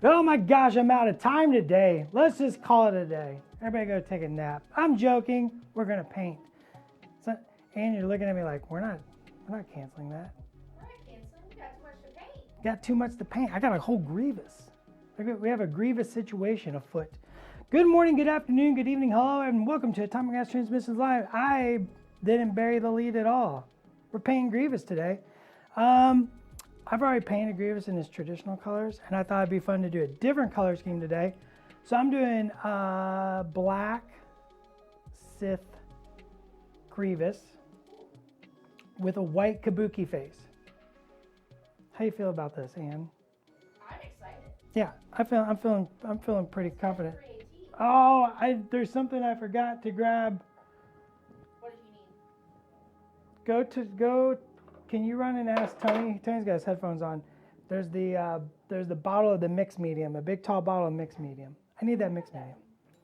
Oh my gosh, I'm out of time today. Let's just call it a day. Everybody go take a nap. I'm joking. We're gonna paint. So, and you're looking at me like we're not canceling that. We're not canceling. We got too much to paint. Got too much to paint. I got a whole Grievous. We have a Grievous situation afoot. Good morning, good afternoon, good evening, hello, and welcome to Atomic Gas Transmissions Live. I didn't bury the lead at all. We're painting Grievous today. I've already painted Grievous in his traditional colors, and I thought it'd be fun to do a different color scheme today. So I'm doing black Sith Grievous with a white Kabuki face. How you feel about this, Anne? I'm excited. Yeah, I'm feeling pretty confident. 318. Oh, there's something I forgot to grab. What did you need? Go. Can you run and ask Tony? Tony's got his headphones on. There's the bottle of the mixed medium, a big tall bottle of mixed medium. I need that mixed medium.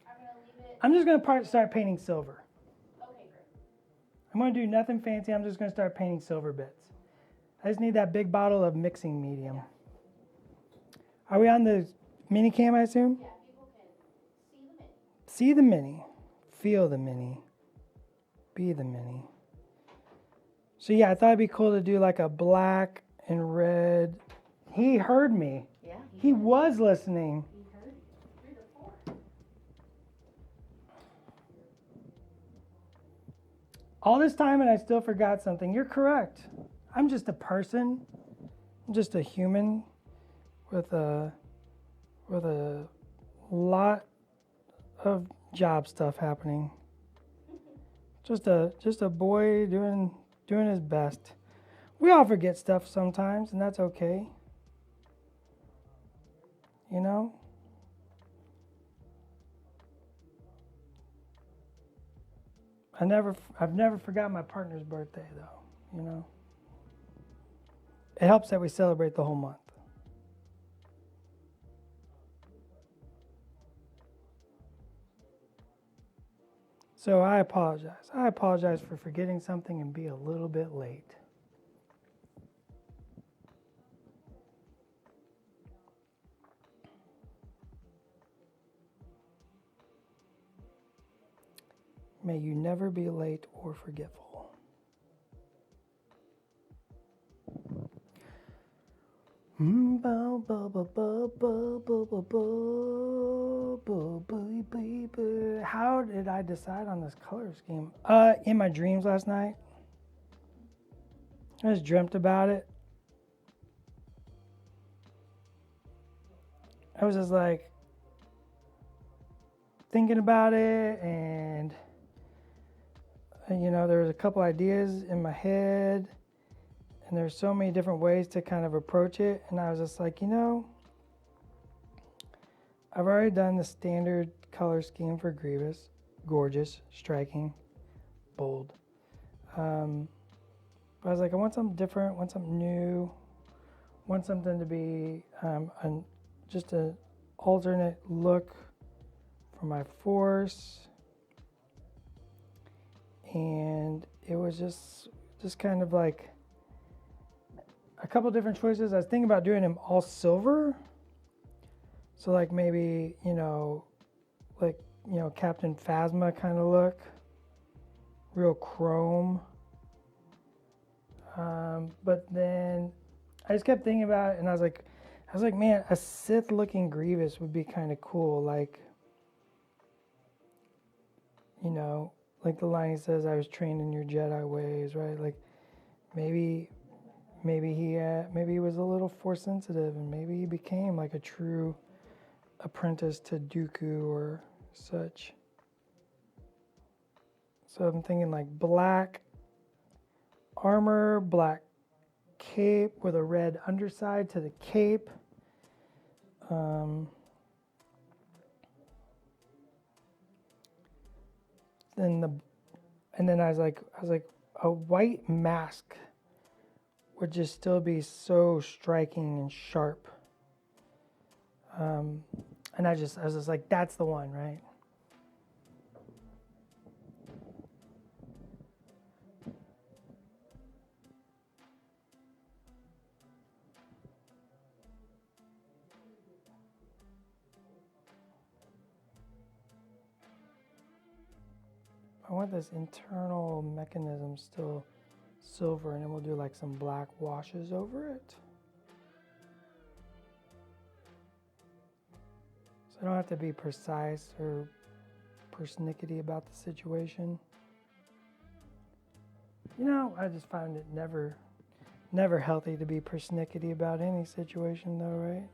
I'm gonna leave it. I'm just gonna start painting silver. Okay, great. I'm gonna do nothing fancy. I'm just gonna start painting silver bits. I just need that big bottle of mixing medium. Are we on the mini cam, I assume? Yeah, people can See the mini, feel the mini, be the mini. So yeah, I thought it'd be cool to do like a black and red. He heard me. Yeah. He was listening. He heard you. 3 to 4. All this time and I still forgot something. You're correct. I'm just a person. I'm just a human with a lot of job stuff happening. Just a boy doing his best. We all forget stuff sometimes, and that's okay. You know? I've never forgot my partner's birthday though, you know? It helps that we celebrate the whole month. So I apologize. I apologize for forgetting something and be a little bit late. May you never be late or forgetful. How did I decide on this color scheme? In my dreams last night, I just dreamt about it. I was just like thinking about it, and you know, there was a couple ideas in my head. And there's so many different ways to kind of approach it. And I was just like, you know, I've already done the standard color scheme for Grievous. Gorgeous, striking, bold. But I was like, I want something different, want something new, want something to be just an alternate look for my force. And it was just kind of like a couple different choices. I was thinking about doing him all silver. So like maybe, Captain Phasma kind of look. Real chrome. But then I just kept thinking about it, and I was like, man, a Sith looking Grievous would be kind of cool. Like, like the line he says, I was trained in your Jedi ways, right? Like maybe he was a little force sensitive, and maybe he became like a true apprentice to Dooku or such. So I'm thinking like black armor, black cape with a red underside to the cape. Then I was like a white mask would just still be so striking and sharp. And I was just like, that's the one, right? I want this internal mechanism still silver, and then we'll do like some black washes over it. So I don't have to be precise or persnickety about the situation. You know, I just find it never healthy to be persnickety about any situation though, right?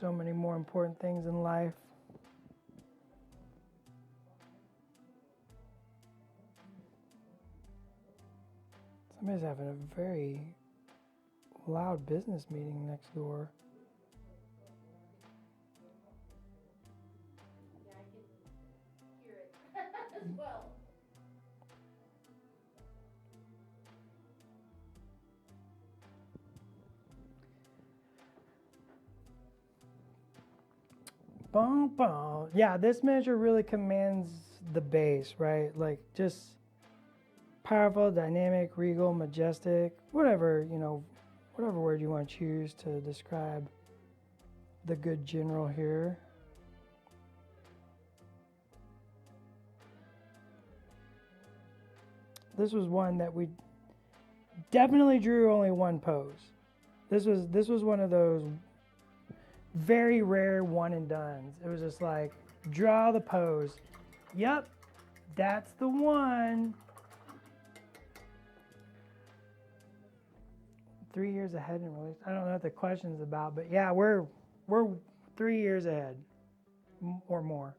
So many more important things in life. Somebody's having a very loud business meeting next door. Yeah, I can hear it as well. Boom, boom. Yeah, this measure really commands the base, right? Like just powerful, dynamic, regal, majestic, whatever, you know, whatever word you want to choose to describe the good general here. This was one that we definitely drew only one pose. This was one of those very rare one and dones. It was just like, draw the pose. Yep, that's the one. 3 years ahead in release. I don't know what the question's about, but yeah, we're 3 years ahead or more.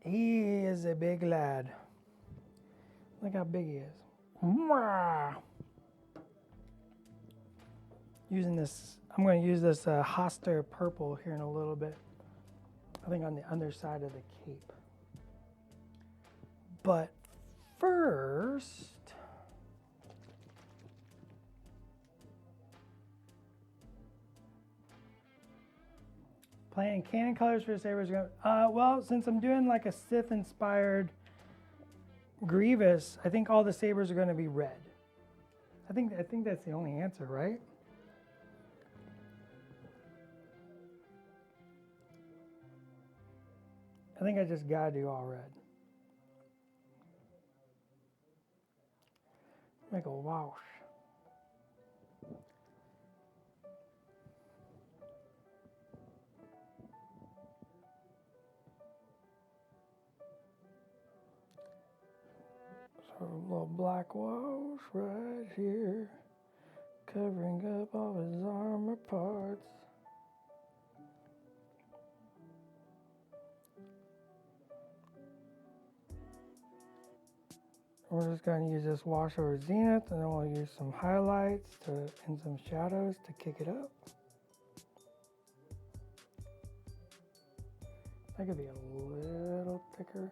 He is a big lad. Look how big he is. Mwah! Using this, I'm going to use this Hoster purple here in a little bit. I think on the underside of the cape. But first, playing Canon colors for the sabers. Well, since I'm doing like a Sith-inspired Grievous, I think all the sabers are going to be red. I think that's the only answer, right? I think I just gotta do all red. Make a wash. So a little black wash right here, covering up all his armor parts. We're just going to use this wash over Zenith, and then we'll use some highlights and some shadows to kick it up. That could be a little thicker.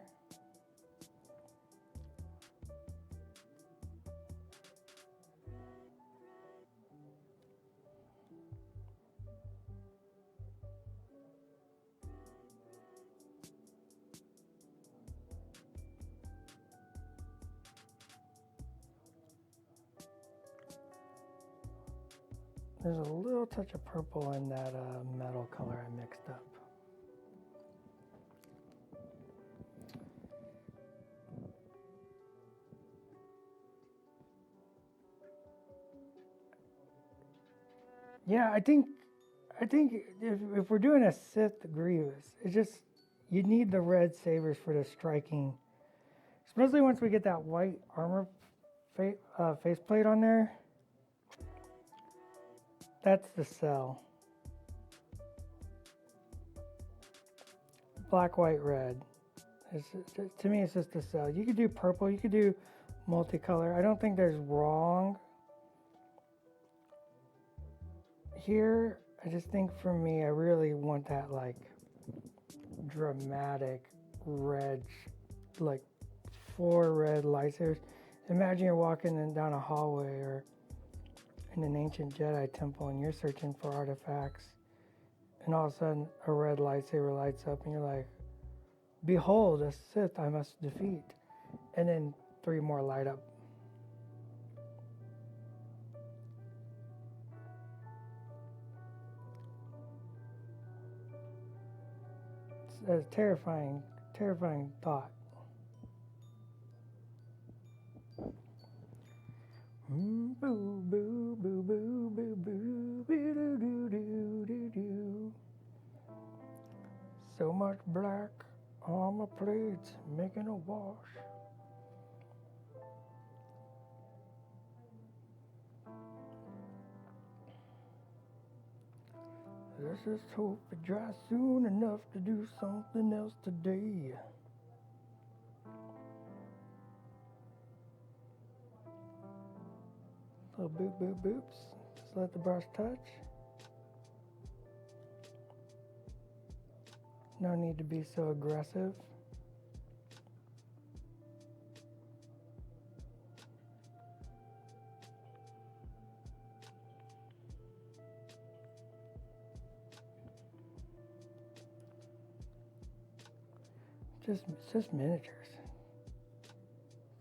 There's a little touch of purple in that metal color I mixed up. Yeah, I think if we're doing a Sith Grievous, it's just, you need the red sabers for the striking. Especially once we get that white armor faceplate on there. That's the sell. Black, white, red. To me, it's just a sell. You could do purple. You could do multicolor. I don't think there's wrong here. I just think for me, I really want that like dramatic red, like 4 red lightsabers. Imagine you're walking down a hallway or in an ancient Jedi temple and you're searching for artifacts, and all of a sudden a red lightsaber lights up and you're like, behold, a Sith I must defeat. And then 3 more light up. a terrifying, terrifying thought. Boo, boo, boo, boo, boo, boo, boo, doo, doo, doo, doo, doo. So much black on my plates, making a wash. Let's just hope it dries soon enough to do something else today. Little boop, boop, boops. Just let the brush touch. No need to be so aggressive. Just miniatures.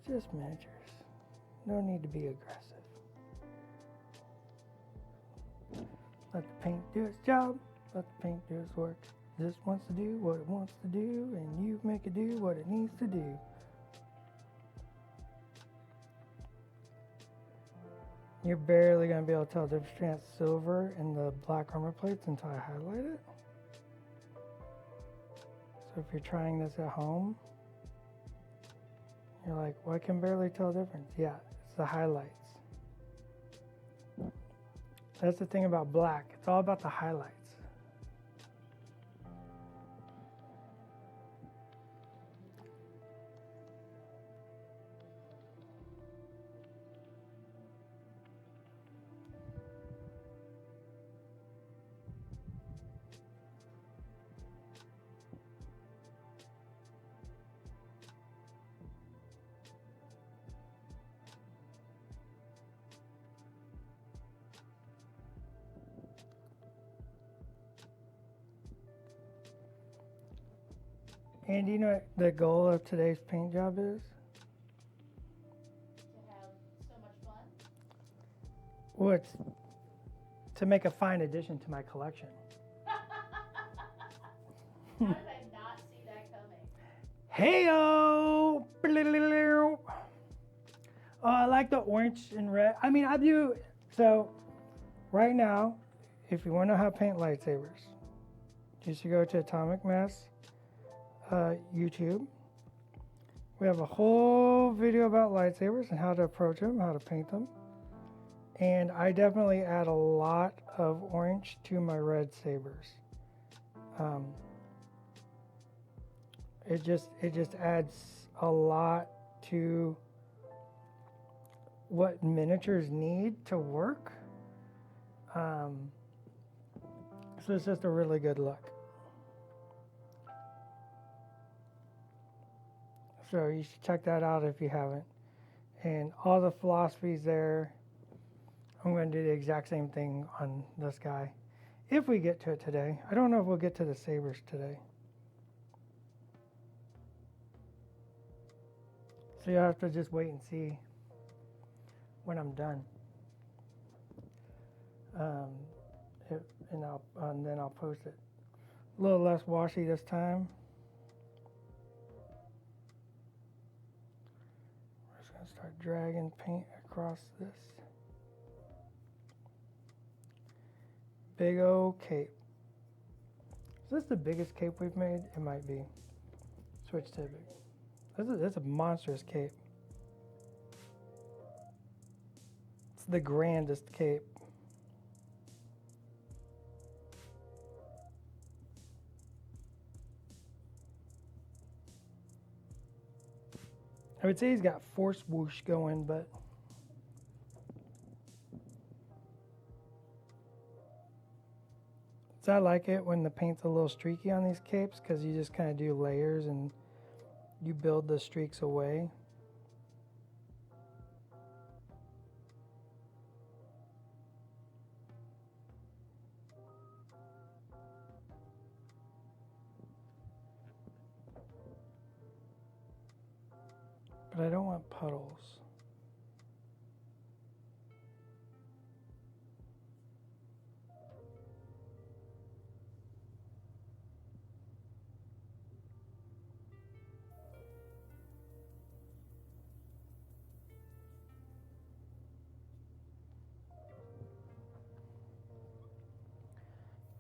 Just miniatures. No need to be aggressive. Let the paint do its job. Let the paint do its work. It just wants to do what it wants to do, and you make it do what it needs to do. You're barely going to be able to tell the difference between that silver and the black armor plates until I highlight it. So if you're trying this at home, you're like, well, I can barely tell the difference. Yeah, it's the highlights. That's the thing about black. It's all about the highlights. And do you know what the goal of today's paint job is? To have so much fun. Well, it's to make a fine addition to my collection. How did I not see that coming? Hey-o! Oh, I like the orange and red. I mean, I do. So, right now, if you want to know how to paint lightsabers, you should go to Atomic Mass YouTube. We have a whole video about lightsabers and how to approach them, how to paint them. And I definitely add a lot of orange to my red sabers. It just adds a lot to what miniatures need to work. So it's just a really good look. So you should check that out if you haven't. And all the philosophies there. I'm going to do the exact same thing on this guy. If we get to it today. I don't know if we'll get to the sabers today. So you'll have to just wait and see when I'm done. And then I'll post it. A little less washy this time. We're just going to start dragging paint across this. Big old cape. Is this the biggest cape we've made? It might be. Switch to big. That's a monstrous cape. It's the grandest cape. I would say he's got force whoosh going, but I like it when the paint's a little streaky on these capes because you just kind of do layers and you build the streaks away. But I don't want puddles.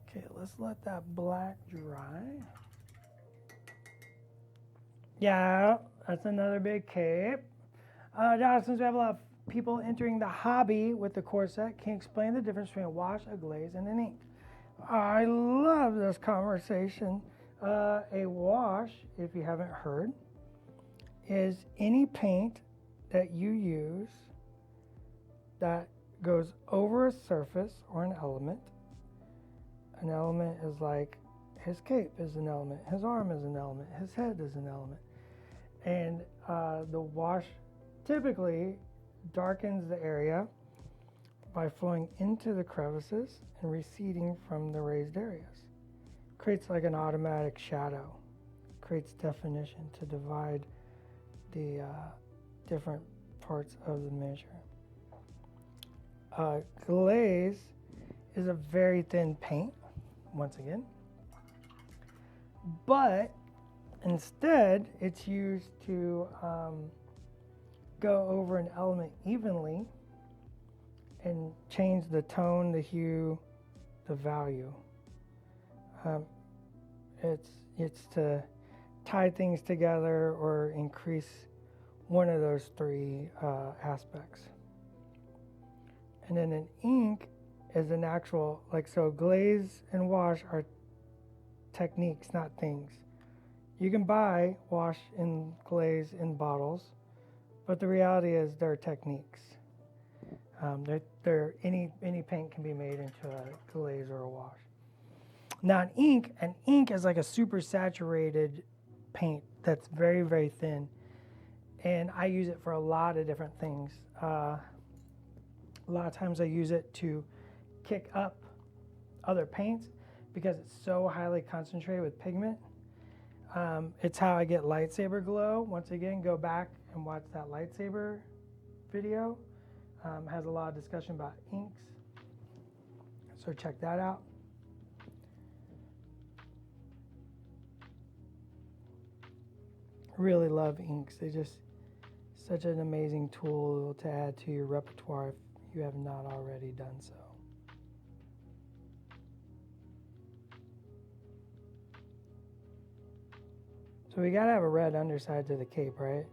Okay, let's let that black dry. Yeah, that's another big cape. Josh, since we have a lot of people entering the hobby with the core set, can you explain the difference between a wash, a glaze, and an ink? I love this conversation. A wash, if you haven't heard, is any paint that you use that goes over a surface or an element. An element is like his cape is an element, his arm is an element, his head is an element. And the wash typically darkens the area by flowing into the crevices and receding from the raised areas. Creates like an automatic shadow, creates definition to divide the different parts of the miniature. Glaze is a very thin paint, once again, but instead it's used to go over an element evenly and change the tone, the hue, the value. It's to tie things together or increase one of those three aspects. And then an ink is an actual, like, so glaze and wash are techniques, not things. You can buy wash and glaze in bottles, but the reality is they're techniques. Any paint can be made into a glaze or a wash. Now an ink is like a super saturated paint that's very, very thin. And I use it for a lot of different things. A lot of times I use it to kick up other paints because it's so highly concentrated with pigment. It's how I get lightsaber glow. Once again, go back and watch that lightsaber video. Has a lot of discussion about inks. So check that out. Really love inks. They're just such an amazing tool to add to your repertoire if you have not already done so. So we gotta have a red underside to the cape, right?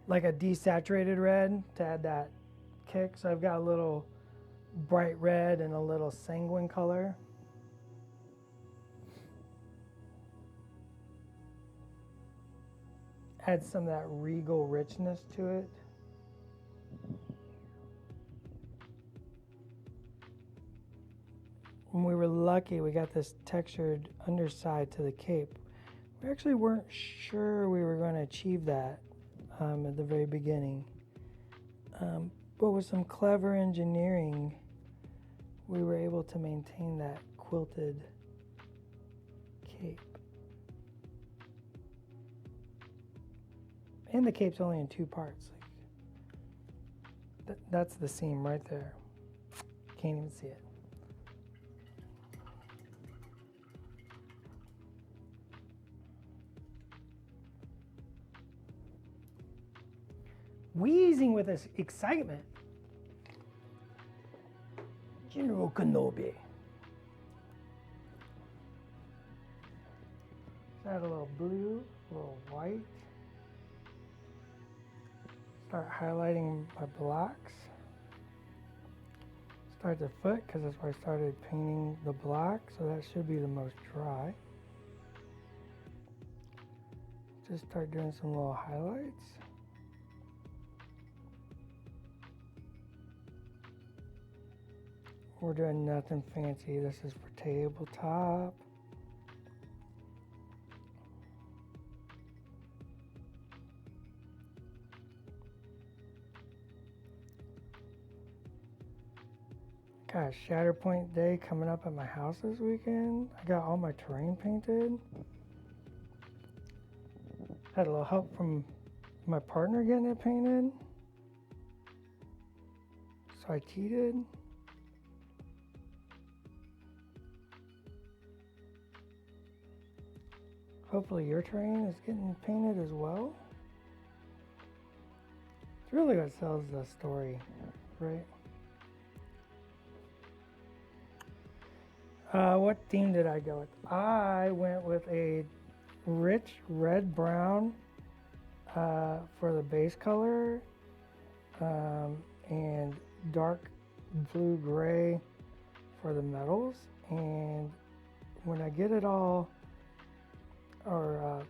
Like a desaturated red to add that kick. So I've got a little bright red and a little sanguine color. Add some of that regal richness to it. When we were lucky, we got this textured underside to the cape. We actually weren't sure we were going to achieve that at the very beginning. But with some clever engineering, we were able to maintain that quilted cape. And the cape's only in two parts. That's the seam right there. Can't even see it. Wheezing with this excitement. General Kenobi. Add a little blue, a little white. Start highlighting my blacks. Start the foot because that's where I started painting the black, so that should be the most dry. Just start doing some little highlights. We're doing nothing fancy. This is for tabletop. Got Shatterpoint day coming up at my house this weekend. I got all my terrain painted. Had a little help from my partner getting it painted. So I cheated. Hopefully your terrain is getting painted as well. It's really what sells the story, right? What theme did I go with? I went with a rich red-brown for the base color, and dark blue-gray for the metals. And when I get it all, or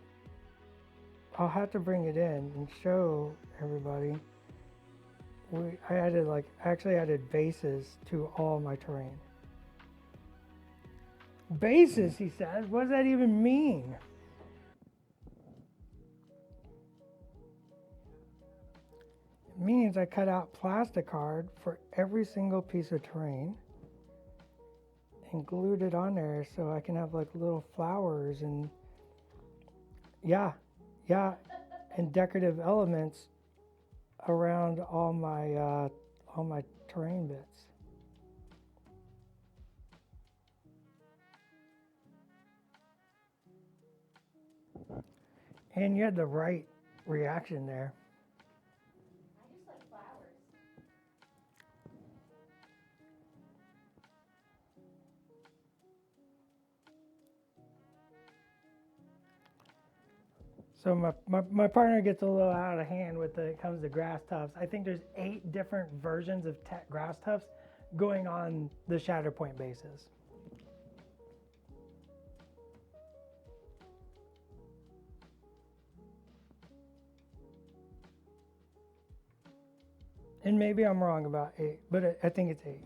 I'll have to bring it in and show everybody. I added actually added bases to all my terrain. Bases, he says. What does that even mean? It means I cut out plastic card for every single piece of terrain and glued it on there so I can have like little flowers and yeah, and decorative elements around all my terrain bits. And you had the right reaction there. I just like flowers. So my partner gets a little out of hand when it comes to grass tufts. I think there's 8 different versions of grass tufts going on the Shatterpoint bases. And maybe I'm wrong about 8, but I think it's 8.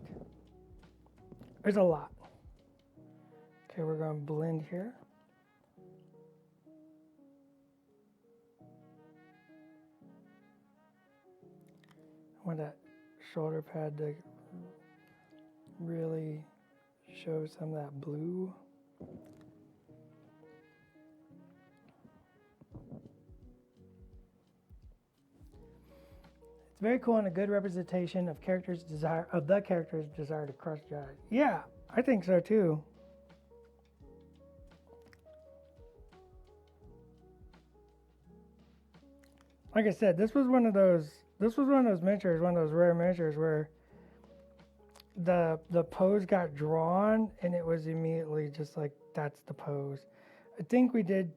There's a lot. Okay, we're going to blend here. I want that shoulder pad to really show some of that blue. It's very cool and a good representation of the character's desire to crush giants. Yeah, I think so too. Like I said, this was one of those miniatures, one of those rare miniatures where the pose got drawn and it was immediately just like, that's the pose. I think we did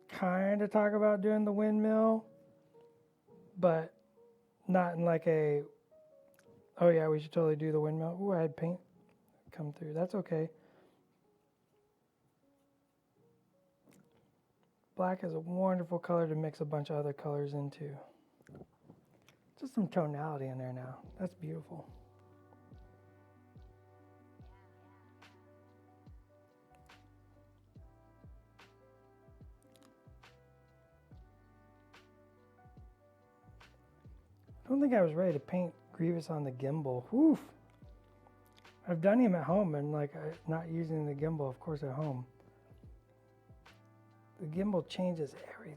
kind of talk about doing the windmill, but not in like a, oh yeah, we should totally do the windmill. Ooh, I had paint come through. That's okay. Black is a wonderful color to mix a bunch of other colors into. Just some tonality in there now. That's beautiful. I don't think I was ready to paint Grievous on the gimbal. Woof! I've done him at home and like not using the gimbal, of course, at home. The gimbal changes everything.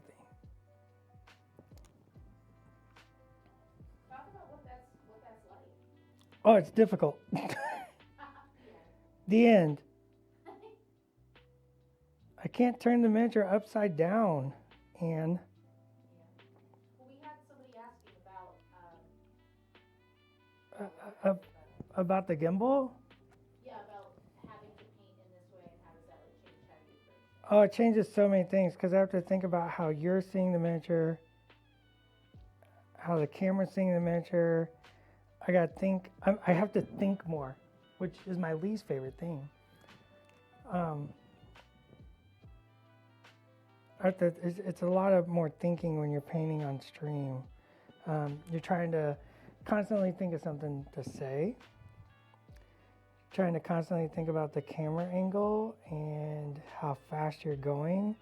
Talk about what that's like. Oh, it's difficult. The end. I can't turn the miniature upside down, and Well, we had somebody asking about about the gimbal. yeah, about having to paint in this way and how does that like change how you approach it? Oh, it changes so many things because I have to think about how you're seeing the miniature, how the camera's seeing the miniature. I have to think more, which is my least favorite thing. It's a lot of more thinking when you're painting on stream. You're trying to constantly think of something to say. Trying to constantly think about the camera angle and how fast you're going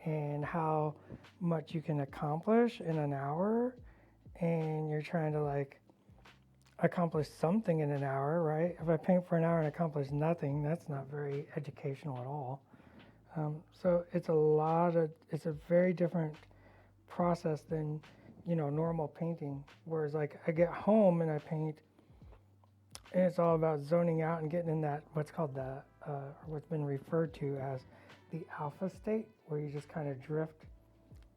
and how much you can accomplish in an hour. And you're trying to like accomplish something in an hour, right? If I paint for an hour and accomplish nothing, that's not very educational at all. So it's a very different process than, normal painting. Whereas like I get home and I paint and it's all about zoning out and getting in that, what's called what's been referred to as the alpha state, where you just kind of drift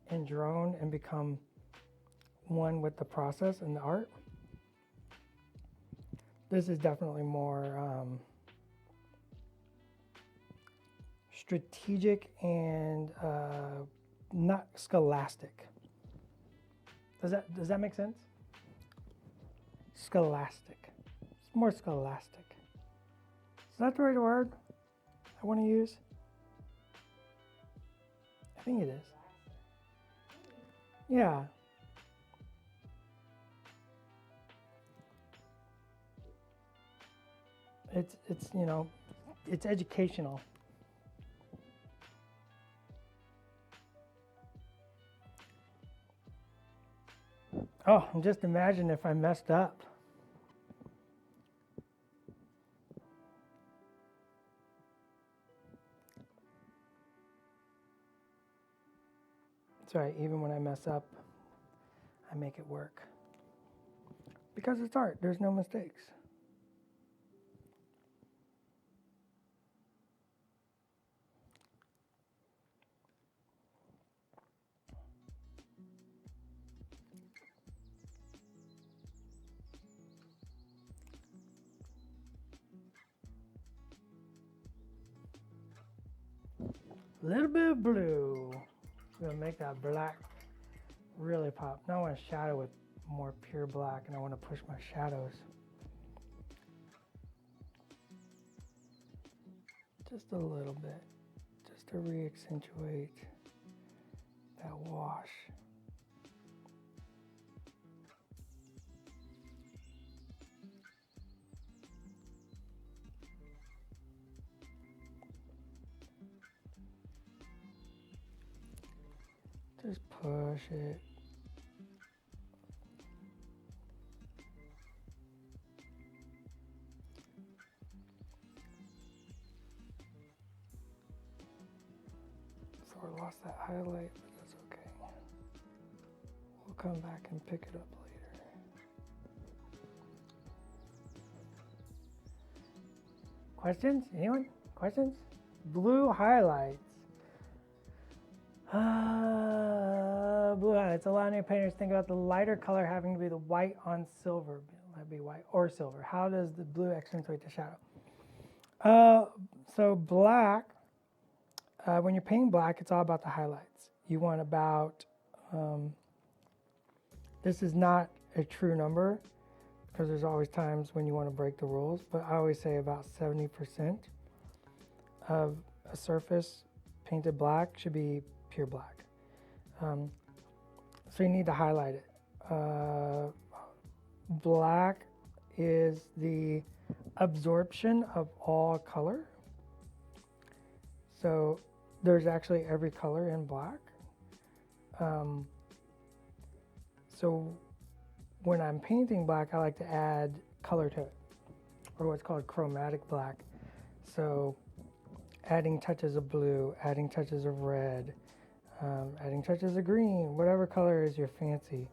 and drone and become one with the process and the art. This is definitely more, strategic and not scholastic. Does that make sense? Scholastic. It's more scholastic. Is that the right word I want to use? I think it is. Yeah. It's you know, it's educational. Oh, and just imagine if I messed up. It's all right, even when I mess up, I make it work. Because it's art, there's no mistakes. A little bit of blue. We're gonna make that black really pop. Now I want to shadow with more pure black, and I want to push my shadows. Just a little bit, just to re-accentuate that wash. Just push it. So I lost that highlight, but that's okay. We'll come back and pick it up later. Questions? Anyone? Questions? Blue highlights. Blue highlights. Allow new painters to think about the lighter color having to be the white on silver. That'd be white or silver. How does the blue accentuate the shadow? So black, when you're painting black, it's all about the highlights. You want about, this is not a true number because there's always times when you want to break the rules, but I always say about 70% of a surface painted black should be pure black. So you need to highlight it. Black is the absorption of all color. So there's actually every color in black. So when I'm painting black, I like to add color to it, or what's called chromatic black. So adding touches of blue, adding touches of red, adding touches of green, whatever color is your fancy,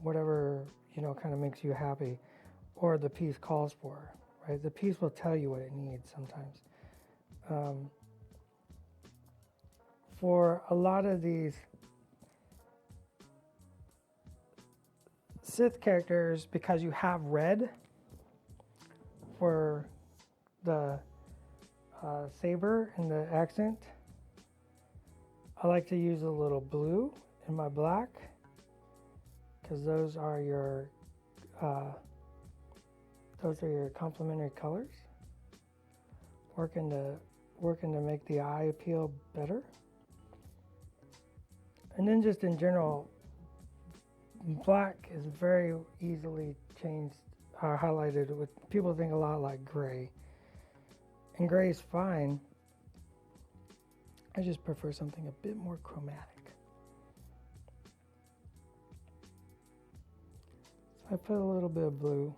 whatever, you know, kind of makes you happy, or the piece calls for, right? The piece will tell you what it needs sometimes. For a lot of these Sith characters, because you have red for the saber and the accent, I like to use a little blue in my black because those are your complementary colors, working to make the eye appeal better. And then just in general, black is very easily changed or highlighted with, people think a lot like gray, and gray is fine. I just prefer something a bit more chromatic. So I put a little bit of blue.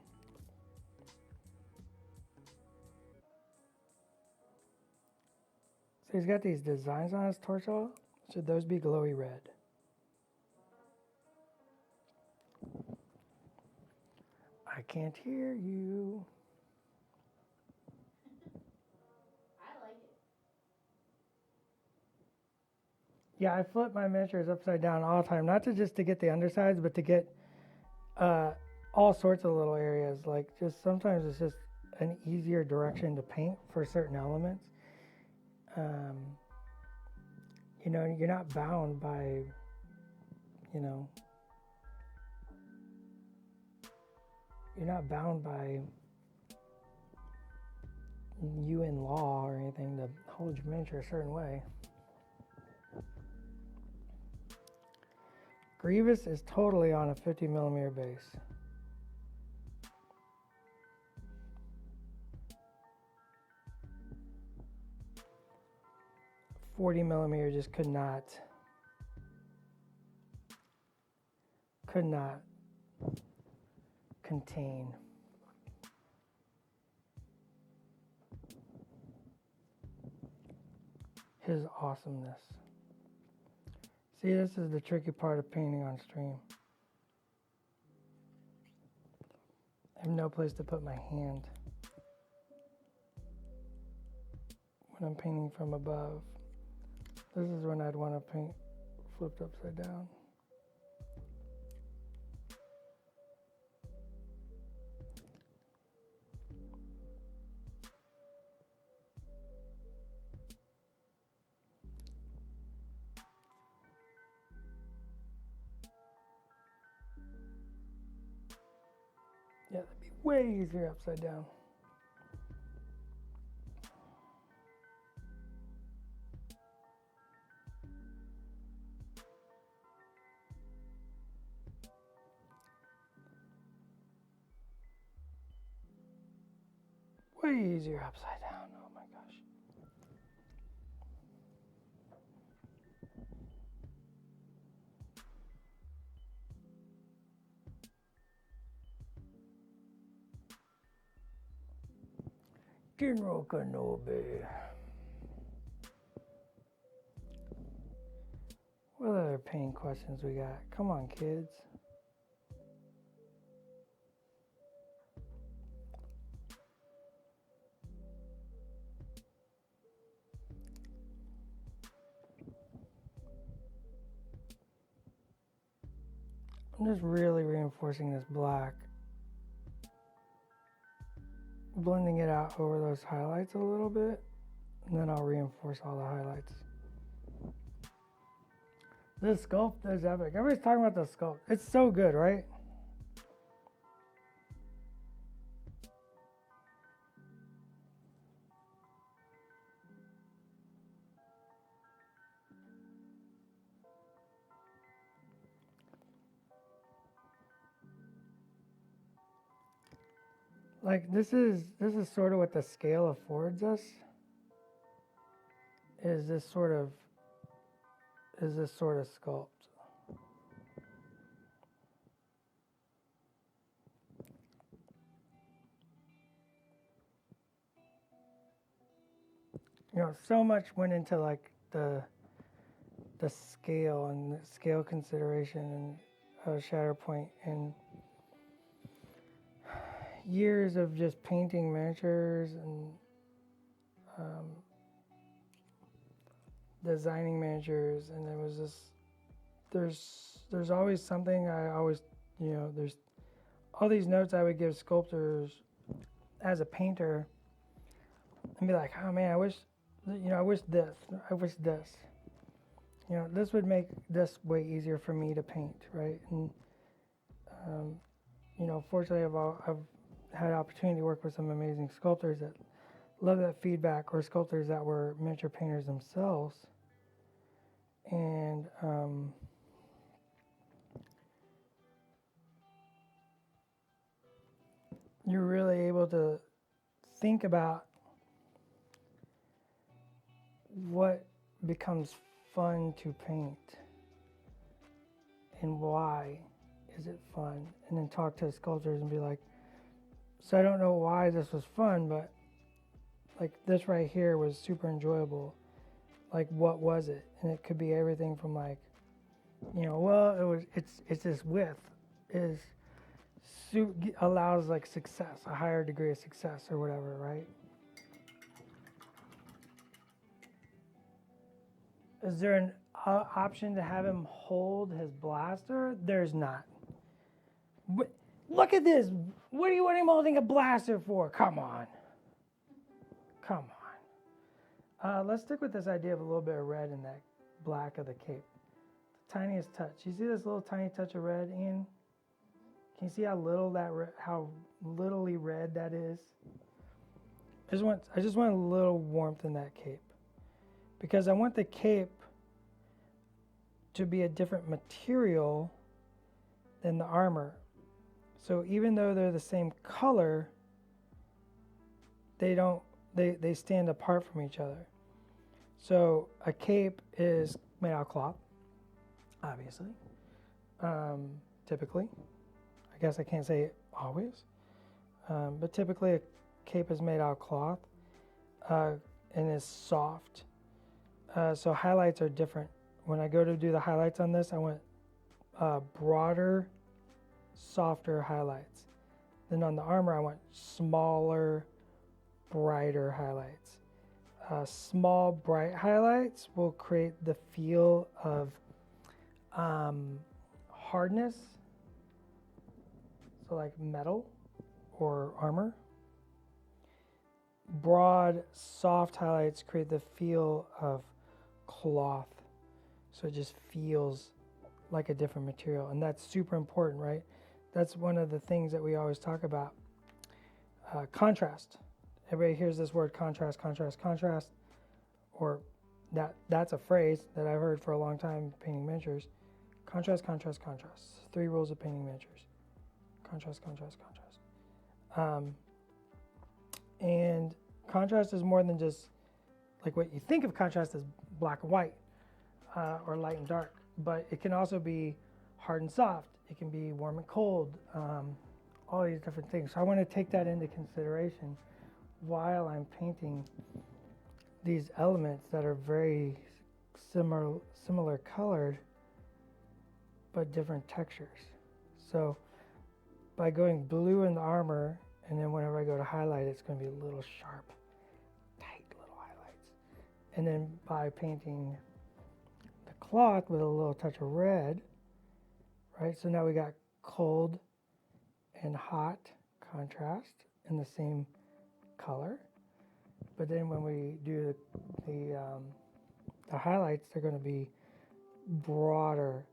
So he's got these designs on his torso. Should those be glowy red? I can't hear you. I like it. Yeah, I flip my miniatures upside down all the time, not just to get the undersides, but to get all sorts of little areas. Like, just sometimes it's just an easier direction to paint for certain elements. You know, you're not bound by, you know, you're not bound by you in law or anything to hold your miniature a certain way. Grievous is totally on a 50 millimeter base. .40 millimeter just could not contain. His awesomeness. See, this is the tricky part of painting on stream. I have no place to put my hand when I'm painting from above. This is when I'd want to paint flipped upside down. Yeah, that'd be way easier upside down. Way easier upside down. Oh my gosh. General Kenobi. What other painting questions we got? Come on, kids. I'm just really reinforcing this black. Blending it out over those highlights a little bit. And then I'll reinforce all the highlights. This sculpt is epic. Everybody's talking about the sculpt. It's so good, right? Like this is sort of what the scale affords us. Is this sort of sculpt. You know, so much went into like the scale and the scale consideration and Shatterpoint and years of just painting miniatures and designing miniatures, and it was just there's always something I always, you know, there's all these notes I would give sculptors as a painter and be like, oh man, I wish this, you know, this would make this way easier for me to paint, right? And you know, fortunately I've had the opportunity to work with some amazing sculptors that love that feedback, or sculptors that were miniature painters themselves. And you're really able to think about what becomes fun to paint and why is it fun, and then talk to sculptors and be like, so I don't know why this was fun, but like this right here was super enjoyable. Like, what was it? And it could be everything from like, you know, well, it's this width allows like success, a higher degree of success or whatever, right? Is there an option to have him hold his blaster? There's not. Look at this. What do you want him holding a blaster for? Come on. Let's stick with this idea of a little bit of red in that black of the cape. The tiniest touch. You see this little tiny touch of red, Ian? Can you see how little how littly red that is? I just want a little warmth in that cape, because I want the cape to be a different material than the armor. So even though they're the same color, they stand apart from each other. So a cape is made out of cloth, obviously, typically. I guess I can't say it always, but typically a cape is made out of cloth and is soft. So highlights are different. When I go to do the highlights on this, I want broader, softer highlights. Then on the armor, I want smaller, brighter highlights. Small, bright highlights will create the feel of hardness, so like metal or armor. Broad, soft highlights create the feel of cloth, so it just feels like a different material, and that's super important, right? That's one of the things that we always talk about. Contrast. Everybody hears this word contrast, or that's a phrase that I've heard for a long time painting miniatures. Contrast. 3 rules of painting miniatures. Contrast. And contrast is more than just like what you think of contrast as black and white or light and dark, but it can also be hard and soft. It can be warm and cold, all these different things. So I want to take that into consideration while I'm painting these elements that are very similar colored, but different textures. So by going blue in the armor, and then whenever I go to highlight, it's going to be a little sharp, tight little highlights. And then by painting the cloth with a little touch of red, right? So now we got cold and hot contrast in the same color. But then when we do the highlights, they're going to be broader,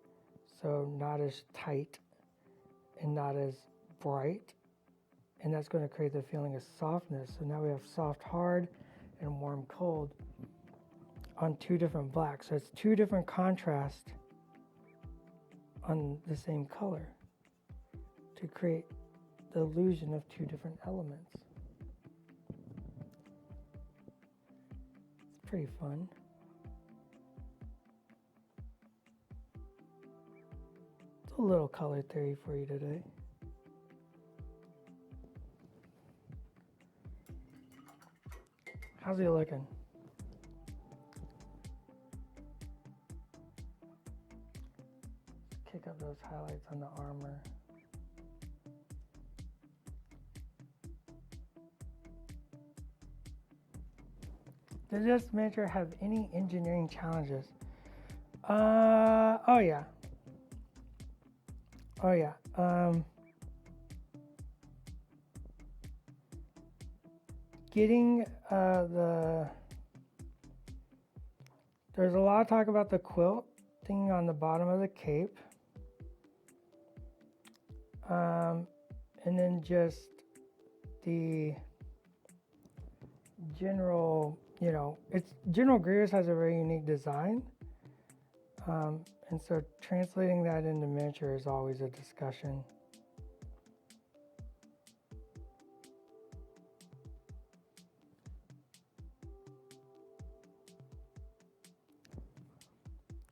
so not as tight and not as bright, and that's going to create the feeling of softness. So now we have soft hard and warm cold on 2 different blacks. So it's 2 different contrasts on the same color to create the illusion of 2 different elements. It's pretty fun. It's a little color theory for you today. How's he looking? Kick up those highlights on the armor. Does this miniature have any engineering challenges? Oh yeah. Getting there's a lot of talk about the quilting on the bottom of the cape, and then just the general, General Grievous has a very unique design, and so translating that into miniature is always a discussion.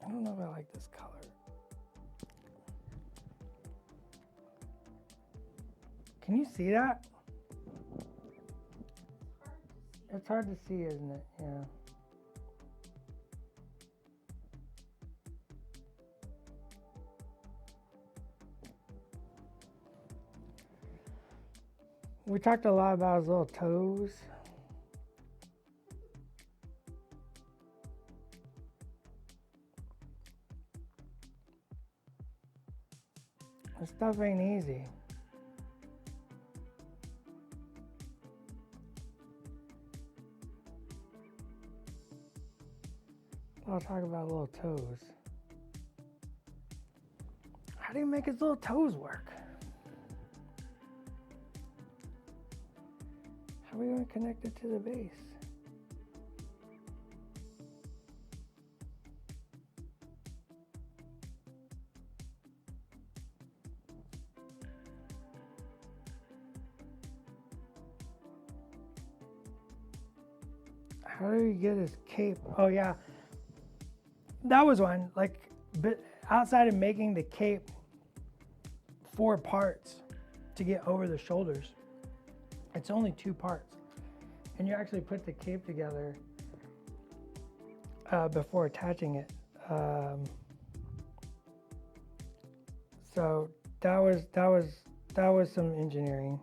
I don't know if I like this color. Can you see that? It's hard to see, isn't it? Yeah. We talked a lot about his little toes. This stuff ain't easy. I'll talk about little toes. How do you make his little toes work? How are we going to connect it to the base? How do you get his cape? Oh yeah, that was one. Like, but outside of making the cape 4 parts to get over the shoulders, it's only 2 parts, and you actually put the cape together before attaching it. So that was some engineering.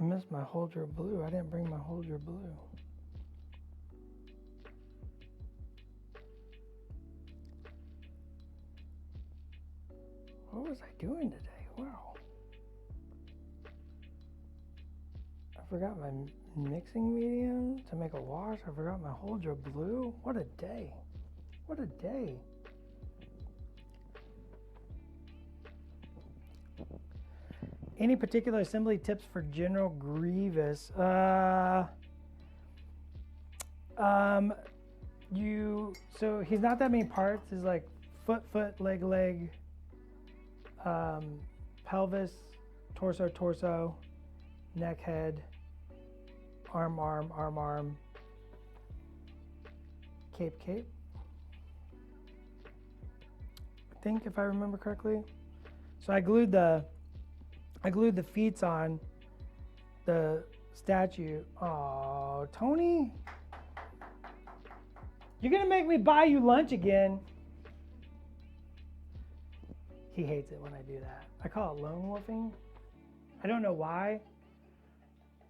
I missed my hold your blue. I didn't bring my hold your blue. What was I doing today? Wow. I forgot my mixing medium to make a wash. I forgot my hold your blue. What a day. What a day. Any particular assembly tips for General Grievous? So he's not that many parts. He's like foot, leg, pelvis, torso, neck, head, arm, cape. I think, if I remember correctly. So I glued the feet on the statue. Oh, Tony, you're gonna make me buy you lunch again. He hates it when I do that. I call it lone wolfing. I don't know why.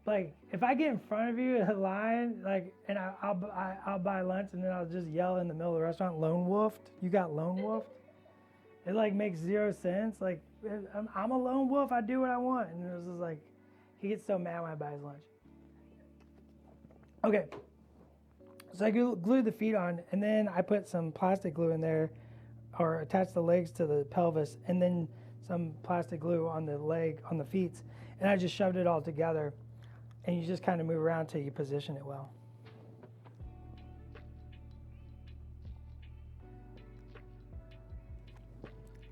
Like, if I get in front of you in a line, like, and I'll buy lunch, and then I'll just yell in the middle of the restaurant, "Lone wolfed? You got lone wolfed?" It like makes 0 sense. Like, I'm a lone wolf. I do what I want. And it was just like, he gets so mad when I buy his lunch. Okay. So I glued the feet on, and then I put some plastic glue in there, or attached the legs to the pelvis, and then some plastic glue on the feet, and I just shoved it all together. And you just kind of move around till you position it well.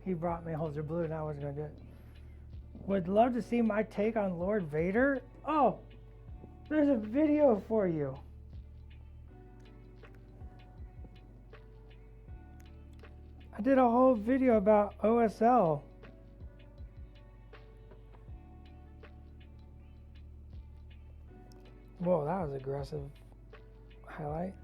He brought me Holzer Blue, and I wasn't going to do it. Would love to see my take on Lord Vader. Oh, there's a video for you. I did a whole video about OSL. Whoa, that was aggressive highlight.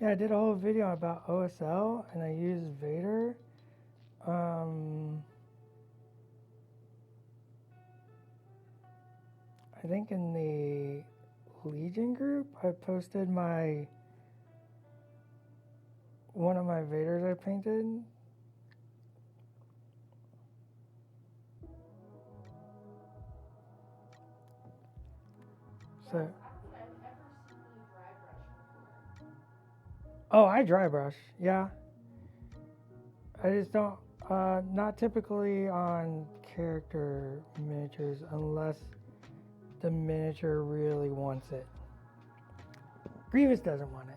Yeah, I did a whole video about OSL, and I used Vader. I think in the Legion group, I posted one of my Vaders I painted. So, oh, I dry brush, yeah. I just don't, not typically on character miniatures unless the miniature really wants it. Grievous doesn't want it.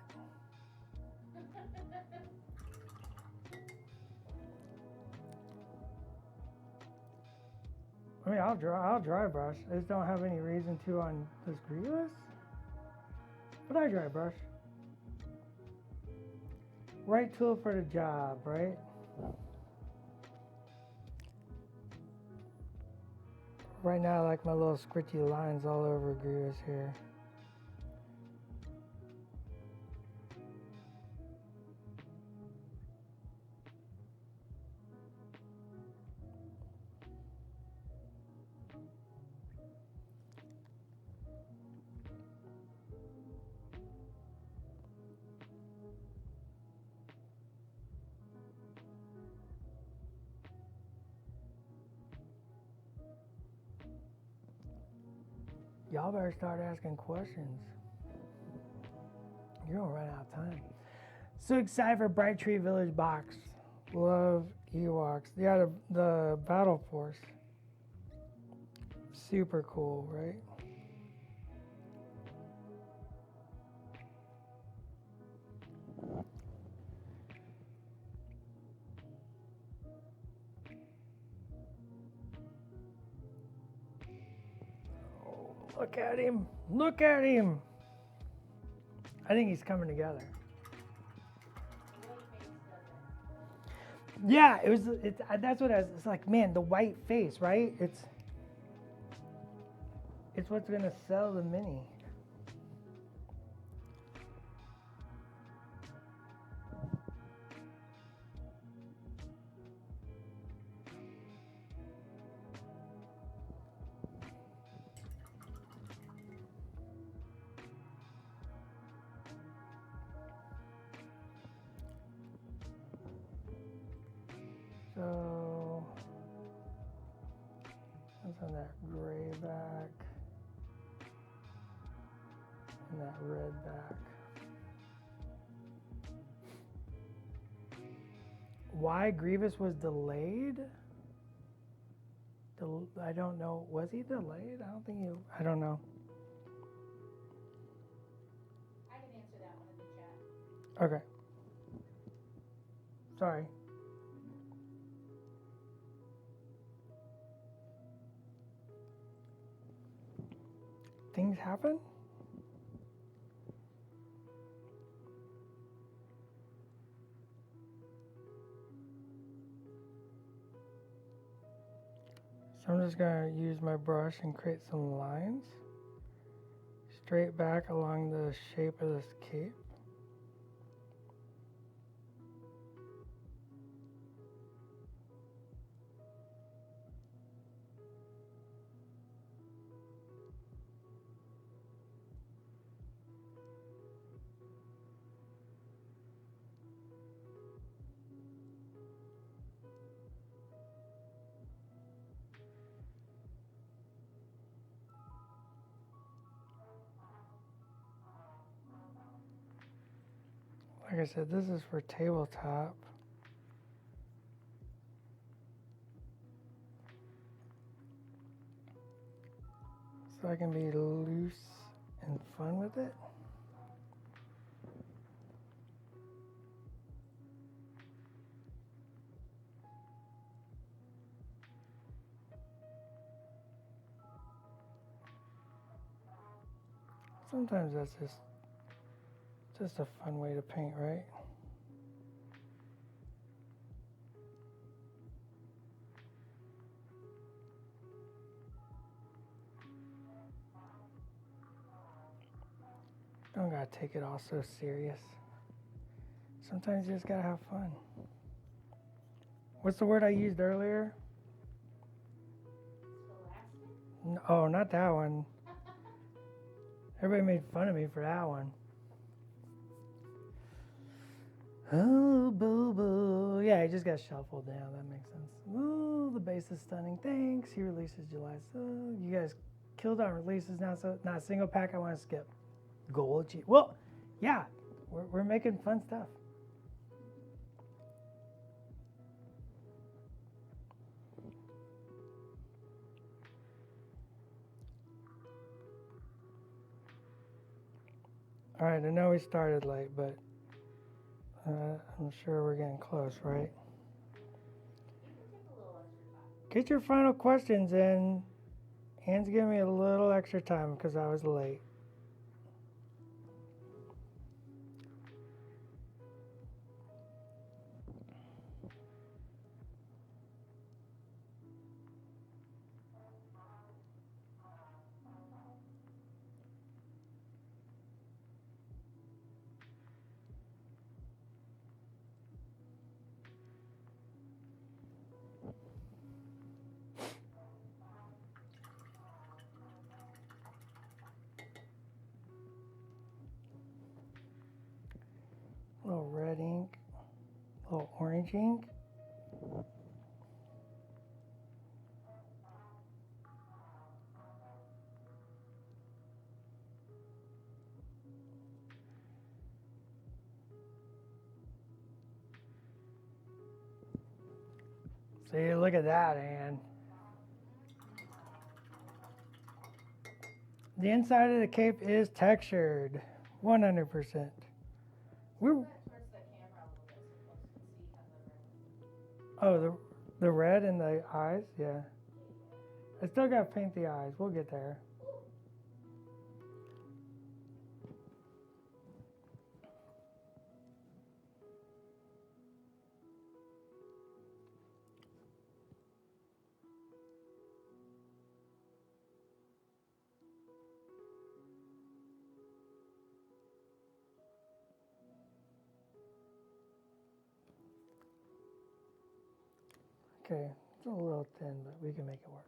I mean, I'll dry brush. I just don't have any reason to on this Grievous. But I dry brush. Right tool for the job, right? Right now, I like my little squishy lines all over Grievous here. Y'all better start asking questions. You're gonna run out of time. So excited for Bright Tree Village box. Love Ewoks. Yeah, the Battle Force. Super cool, right? Oh, look at him. Look at him. I think he's coming together. Yeah, that's what it's like, man, the white face, right? It's what's gonna sell the mini. So that's on that gray back and that red back. Why Grievous was delayed? I don't know. Was he delayed? I don't know. I can answer that one in the chat. Okay. Sorry. Things happen? So I'm just going to use my brush and create some lines straight back along the shape of this cape. Like I said, this is for tabletop. So I can be loose and fun with it. Sometimes that's just a fun way to paint, right? Don't gotta take it all so serious. Sometimes you just gotta have fun. What's the word I used earlier? Oh, not that one. Everybody made fun of me for that one. Oh, boo boo. Yeah, he just got shuffled down. That makes sense. Ooh, the base is stunning. Thanks. He releases July. So you guys killed on releases now. So not a single pack I want to skip. Goal achieved. Well, yeah, we're making fun stuff. All right, I know we started late, but I'm sure we're getting close, right? Get your final questions in. Anne's giving me a little extra time because I was late. A little red ink, a little orange ink. See, look at that, Anne. The inside of the cape is textured, 100%. We're Towards the camera a little bit so folks can see how the red. the red in the eyes, yeah. I still gotta paint the eyes. We'll get there. Okay, it's a little thin, but we can make it work.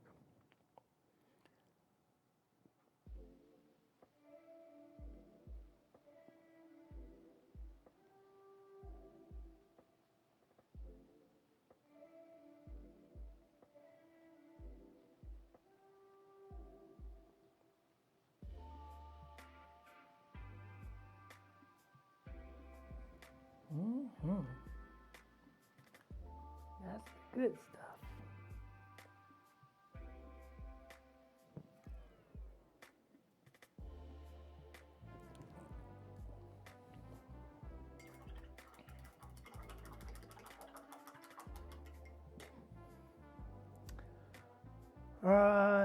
Mm-hmm. That's the good stuff.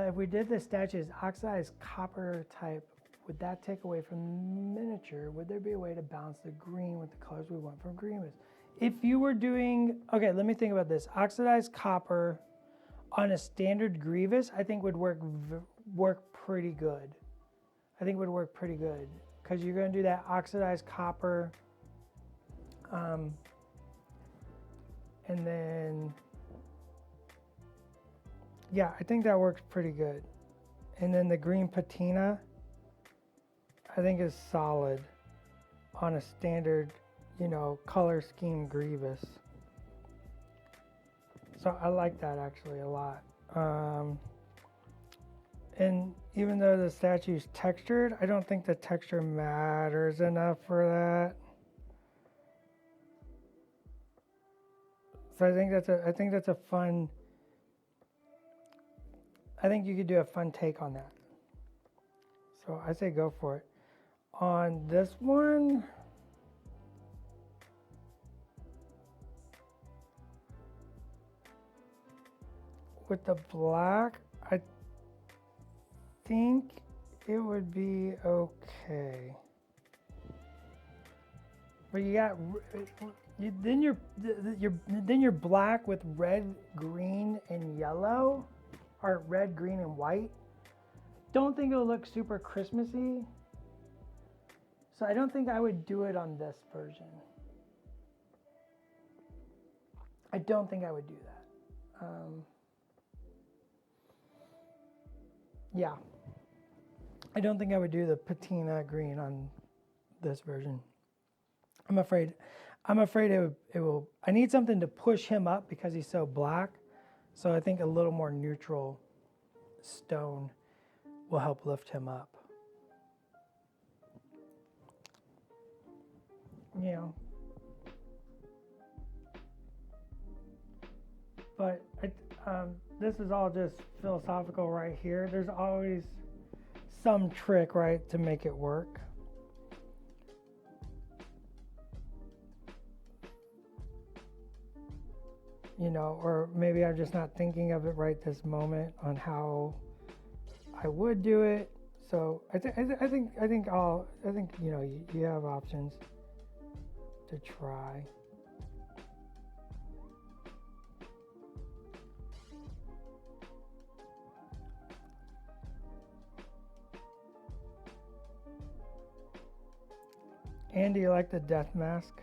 If we did the statues oxidized copper type, would that take away from miniature? Would there be a way to balance the green with the colors we want from Grievous? If you were doing, okay, let me think about this. Oxidized copper on a standard Grievous, I think would work pretty good. I think would work pretty good because you're going to do that oxidized copper, and then yeah, I think that works pretty good. And then the green patina, I think is solid on a standard, color scheme Grievous. So I like that actually a lot. And even though the statue's textured, I don't think the texture matters enough for that. So I think that's a fun. I think you could do a fun take on that. So I say go for it. On this one, with the black, I think it would be okay. But you got then you're black with red, green, and yellow, or red, green, and white. Don't think it'll look super Christmassy. So I don't think I would do it on this version. I don't think I would do that. Yeah. I don't think I would do the patina green on this version. I'm afraid it will. I need something to push him up because he's so black. So I think a little more neutral stone will help lift him up. But this is all just philosophical right here. There's always some trick, right, to make it work. you know, or maybe I'm just not thinking of it right this moment on how I would do it. So I think you know, you have options to try. And do you like the death mask?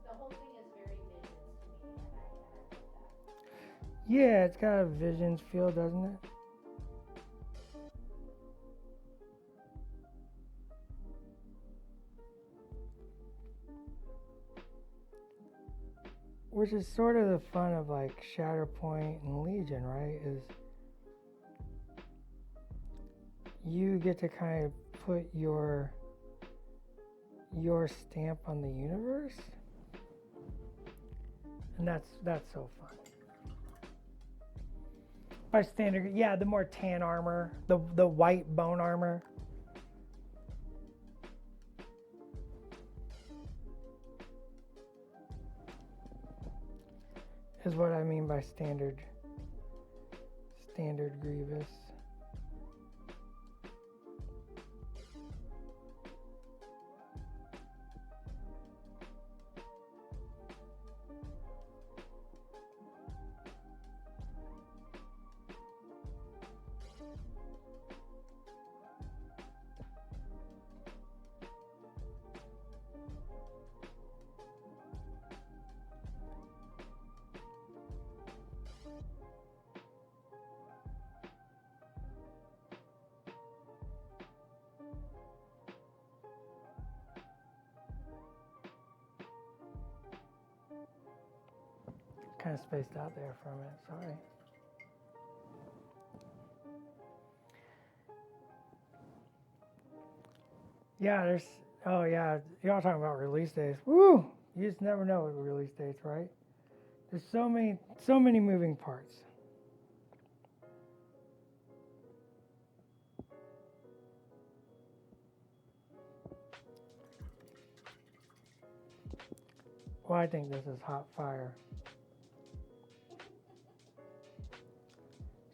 The whole thing is very visions to me, and I love that. Yeah, it's got a visions feel, doesn't it? Which is sort of the fun of like Shatterpoint and Legion, right? Is you get to kind of put your stamp on the universe, and that's so fun. By standard, yeah, the more tan armor, the white bone armor. Is what I mean by standard Grievous. Kind of spaced out there for a minute, sorry. Yeah, oh yeah, y'all talking about release dates. Woo! You just never know with release dates, right? There's so many moving parts. Well, I think this is hot fire.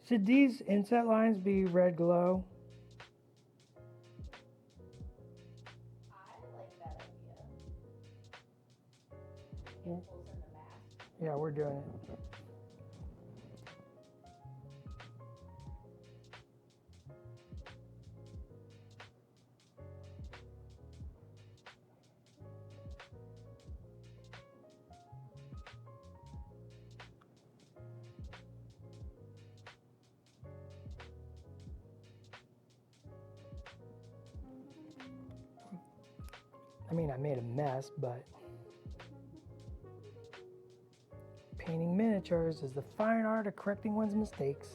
Should these inset lines be red glow? I like that idea. Yeah. Pimples in the mask. Yeah, we're doing it. I mean, I made a mess, but painting miniatures is the fine art of correcting one's mistakes.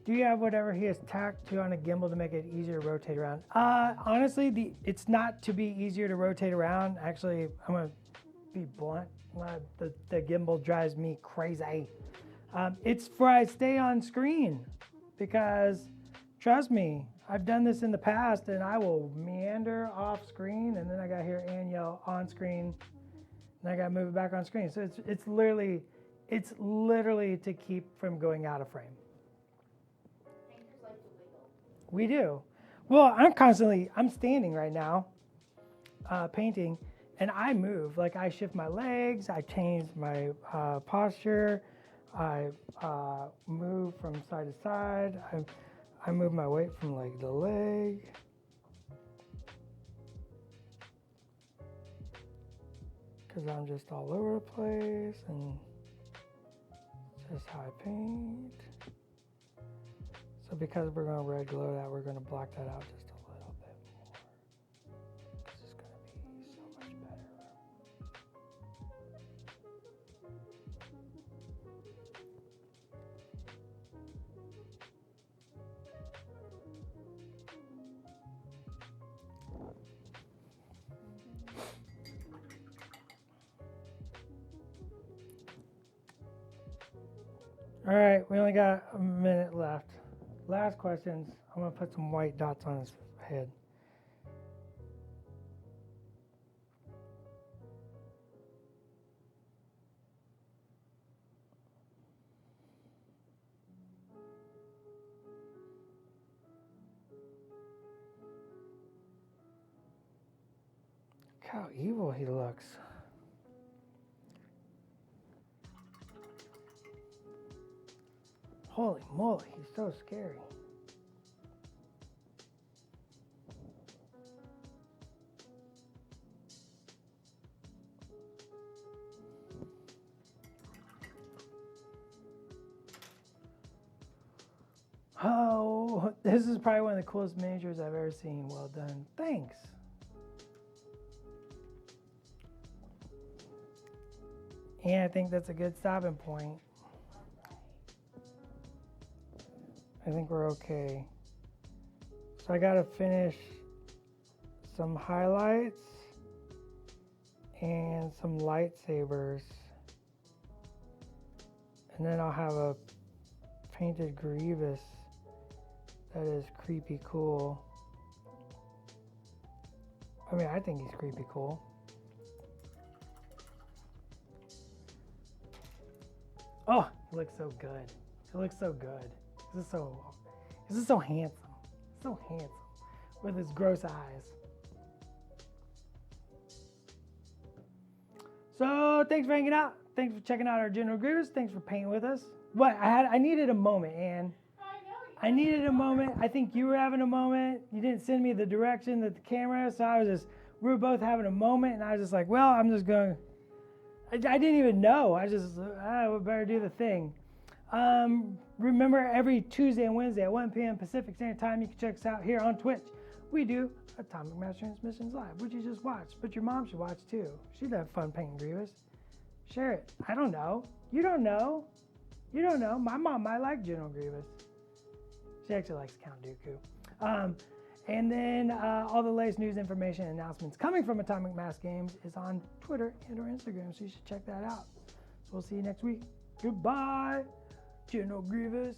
Do you have whatever he has tacked to on a gimbal to make it easier to rotate around? Honestly, it's not to be easier to rotate around. Actually, I'm gonna be blunt. The gimbal drives me crazy. It's for I stay on screen, because trust me, I've done this in the past, and I will meander off screen, and then I got here and yell on screen, and I got to move it back on screen. So it's literally to keep from going out of frame. Painters like to wiggle. We do. Well, I'm standing right now, painting, and I move. Like, I shift my legs, I change my posture, I move from side to side, I move my weight from leg to leg. Because I'm just all over the place, and it's just how I paint. So because we're going to red glow that, we're going to block that out just a little bit more. Because it's going to be so much better. All right, we only got a minute left. Last questions. I'm gonna put some white dots on his head. Look how evil he looks. Holy moly, he's so scary. Oh, this is probably one of the coolest miniatures I've ever seen. Well done. Thanks. And I think that's a good stopping point. I think we're okay. So I gotta finish some highlights and some lightsabers. And then I'll have a painted Grievous that is creepy cool. I mean, I think he's creepy cool. Oh, he looks so good. He looks so good. He's just so handsome. So handsome. With his gross eyes. So thanks for hanging out. Thanks for checking out our General Grievous. Thanks for painting with us. But I needed a moment, Ann. I needed a moment. I think you were having a moment. You didn't send me the direction that the camera, so we were both having a moment, and I was just like, well, I'm just going. I didn't even know. We better do the thing. Remember, every Tuesday and Wednesday at 1 p.m. Pacific Standard Time, you can check us out here on Twitch. We do Atomic Mass Transmissions Live, which you just watched, but your mom should watch too. She'd have fun painting Grievous. Share it. I don't know. You don't know. You don't know. My mom might like General Grievous. She actually likes Count Dooku. And then all the latest news, information, and announcements coming from Atomic Mass Games is on Twitter and or Instagram, so you should check that out. So we'll see you next week. Goodbye, General Grievous.